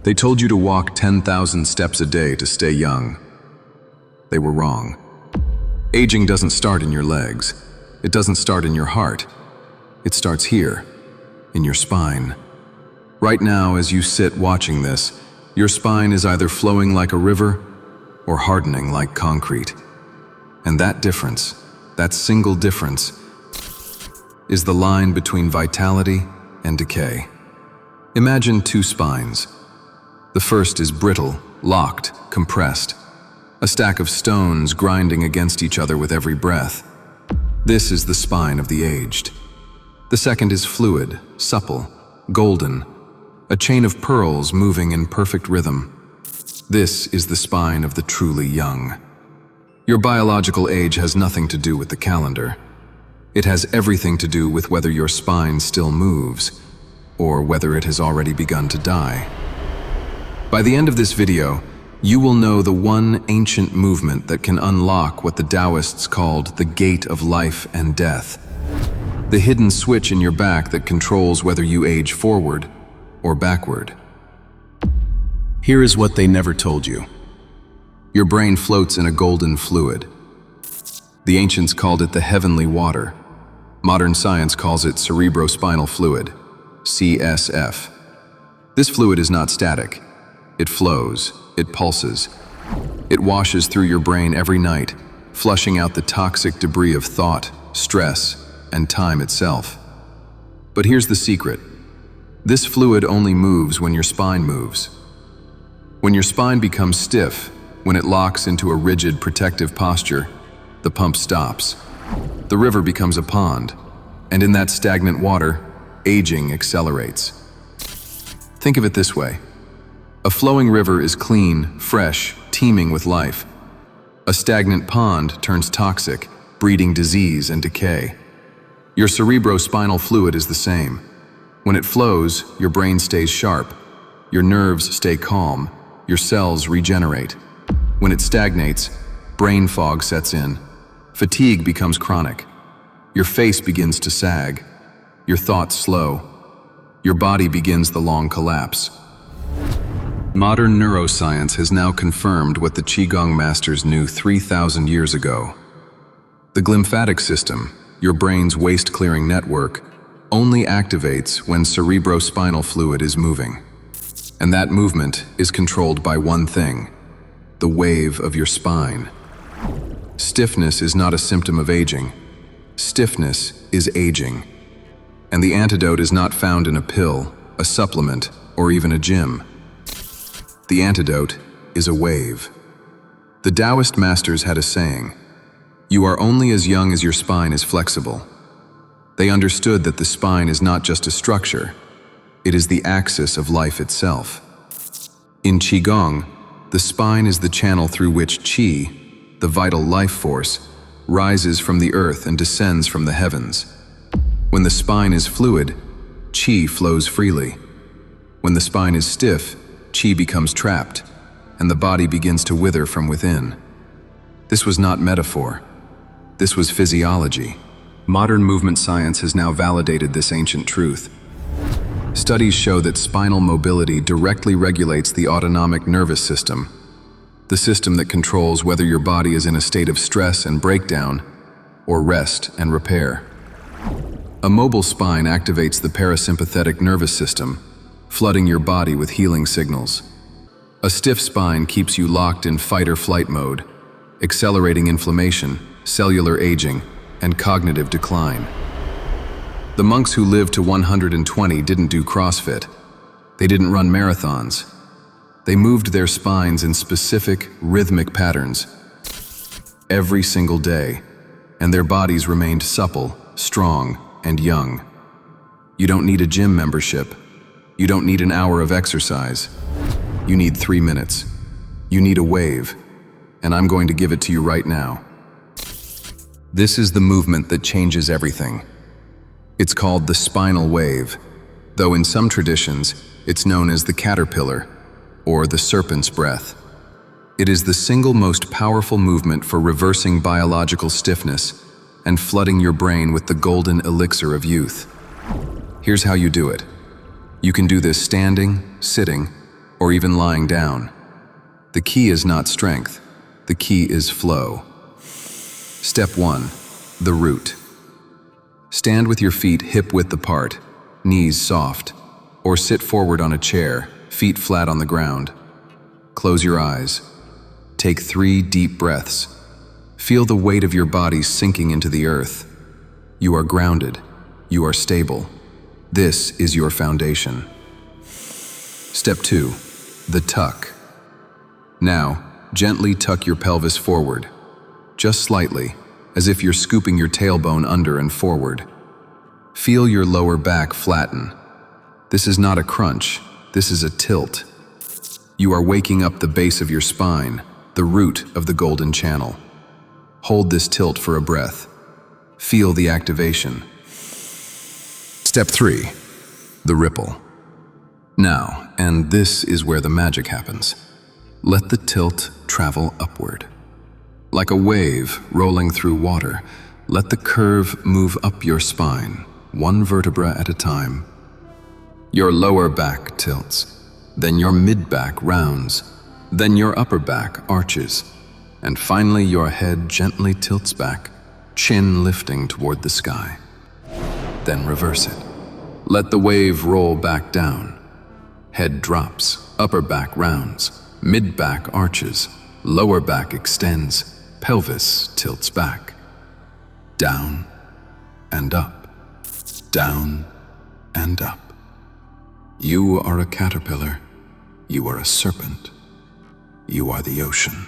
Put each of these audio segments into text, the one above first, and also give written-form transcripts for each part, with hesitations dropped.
They told you to walk 10,000 steps a day to stay young. They were wrong. Aging doesn't start in your legs. It doesn't start in your heart. It starts here, in your spine. Right now, as you sit watching this, your spine is either flowing like a river or hardening like concrete. And that difference, that single difference, is the line between vitality and decay. Imagine two spines. The first is brittle, locked, compressed, a stack of stones grinding against each other with every breath. This is the spine of the aged. The second is fluid, supple, golden, a chain of pearls moving in perfect rhythm. This is the spine of the truly young. Your biological age has nothing to do with the calendar. It has everything to do with whether your spine still moves, or whether it has already begun to die. By the end of this video, you will know the one ancient movement that can unlock what the Taoists called the gate of life and death, the hidden switch in your back that controls whether you age forward or backward. Here is what they never told you. Your brain floats in a golden fluid. The ancients called it the heavenly water. Modern science calls it cerebrospinal fluid, CSF. This fluid is not static. It flows, it pulses. It washes through your brain every night, flushing out the toxic debris of thought, stress, and time itself. But here's the secret. This fluid only moves when your spine moves. When your spine becomes stiff, when it locks into a rigid protective posture, the pump stops. The river becomes a pond, and in that stagnant water, aging accelerates. Think of it this way. A flowing river is clean, fresh, teeming with life. A stagnant pond turns toxic, breeding disease and decay. Your cerebrospinal fluid is the same. When it flows, your brain stays sharp, your nerves stay calm, your cells regenerate. When it stagnates, brain fog sets in. Fatigue becomes chronic. Your face begins to sag. Your thoughts slow. Your body begins the long collapse. Modern neuroscience has now confirmed what the Qigong masters knew 3,000 years ago. The glymphatic system, your brain's waste-clearing network, only activates when cerebrospinal fluid is moving. And that movement is controlled by one thing: the wave of your spine. Stiffness is not a symptom of aging. Stiffness is aging. And the antidote is not found in a pill, a supplement, or even a gym. The antidote is a wave. The Taoist masters had a saying, "You are only as young as your spine is flexible." They understood that the spine is not just a structure, it is the axis of life itself. In Qigong, the spine is the channel through which Qi, the vital life force, rises from the earth and descends from the heavens. When the spine is fluid, Qi flows freely. When the spine is stiff, Qi becomes trapped, and the body begins to wither from within. This was not metaphor. This was physiology. Modern movement science has now validated this ancient truth. Studies show that spinal mobility directly regulates the autonomic nervous system, the system that controls whether your body is in a state of stress and breakdown or rest and repair. A mobile spine activates the parasympathetic nervous system, flooding your body with healing signals. A stiff spine keeps you locked in fight-or-flight mode, accelerating inflammation, cellular aging, and cognitive decline. The monks who lived to 120 didn't do CrossFit. They didn't run marathons. They moved their spines in specific, rhythmic patterns every single day, and their bodies remained supple, strong, and young. You don't need a gym membership. You don't need an hour of exercise. You need 3 minutes. You need a wave, and I'm going to give it to you right now. This is the movement that changes everything. It's called the spinal wave, though in some traditions, it's known as the caterpillar, or the serpent's breath. It is the single most powerful movement for reversing biological stiffness and flooding your brain with the golden elixir of youth. Here's how you do it. You can do this standing, sitting, or even lying down. The key is not strength. The key is flow. Step 1. The root. Stand with your feet hip-width apart, knees soft, or sit forward on a chair, feet flat on the ground. Close your eyes. Take 3 deep breaths. Feel the weight of your body sinking into the earth. You are grounded. You are stable. This is your foundation. Step 2. The tuck. Now, gently tuck your pelvis forward, just slightly, as if you're scooping your tailbone under and forward. Feel your lower back flatten. This is not a crunch, this is a tilt. You are waking up the base of your spine, the root of the golden channel. Hold this tilt for a breath. Feel the activation. Step 3. The ripple. Now, and this is where the magic happens. Let the tilt travel upward. Like a wave rolling through water, let the curve move up your spine, one vertebra at a time. Your lower back tilts, then your mid-back rounds, then your upper back arches, and finally your head gently tilts back, chin lifting toward the sky. Then reverse it. Let the wave roll back down. Head drops, upper back rounds, mid-back arches, lower back extends, pelvis tilts back. Down and up, down and up. You are a caterpillar. You are a serpent. You are the ocean.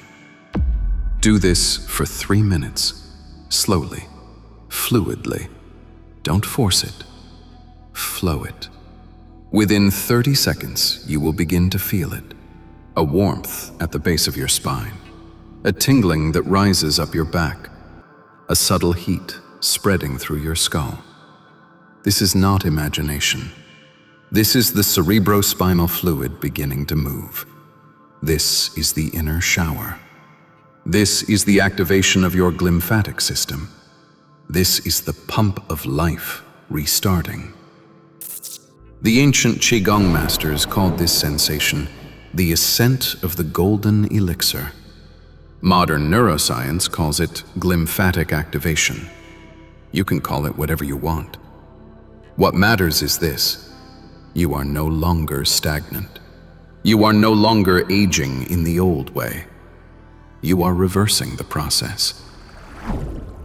Do this for 3 minutes, slowly, fluidly. Don't force it. Flow it. Within 30 seconds, you will begin to feel it. A warmth at the base of your spine. A tingling that rises up your back. A subtle heat spreading through your skull. This is not imagination. This is the cerebrospinal fluid beginning to move. This is the inner shower. This is the activation of your glymphatic system. This is the pump of life restarting. The ancient Qigong masters called this sensation the ascent of the golden elixir. Modern neuroscience calls it glymphatic activation. You can call it whatever you want. What matters is this: you are no longer stagnant. You are no longer aging in the old way. You are reversing the process.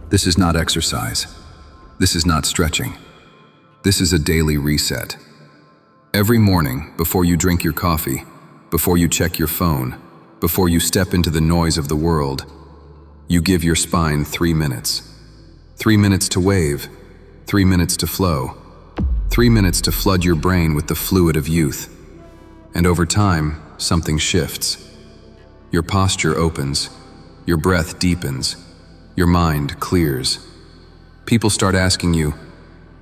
This is not exercise. This is not stretching. This is a daily reset. Every morning, before you drink your coffee, before you check your phone, before you step into the noise of the world, you give your spine 3 minutes. 3 minutes to wave, 3 minutes to flow, 3 minutes to flood your brain with the fluid of youth. And over time, something shifts. Your posture opens, your breath deepens, your mind clears. People start asking you,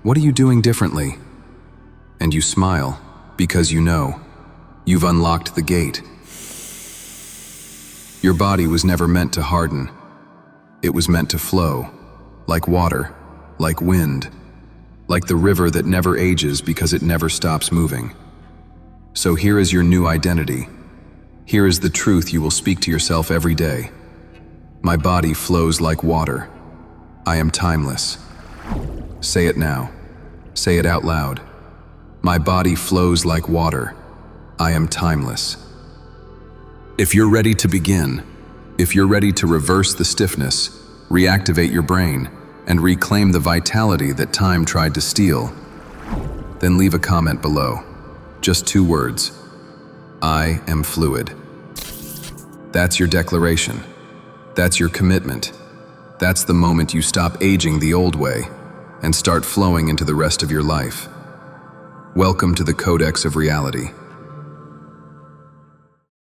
"What are you doing differently?" And you smile, because you know, you've unlocked the gate. Your body was never meant to harden. It was meant to flow, like water, like wind, like the river that never ages because it never stops moving. So here is your new identity. Here is the truth you will speak to yourself every day. My body flows like water. I am timeless. Say it now. Say it out loud. My body flows like water. I am timeless. If you're ready to begin, if you're ready to reverse the stiffness, reactivate your brain, and reclaim the vitality that time tried to steal, then leave a comment below. Just 2 words. I am fluid. That's your declaration. That's your commitment. That's the moment you stop aging the old way and start flowing into the rest of your life. Welcome to the Codex of reality.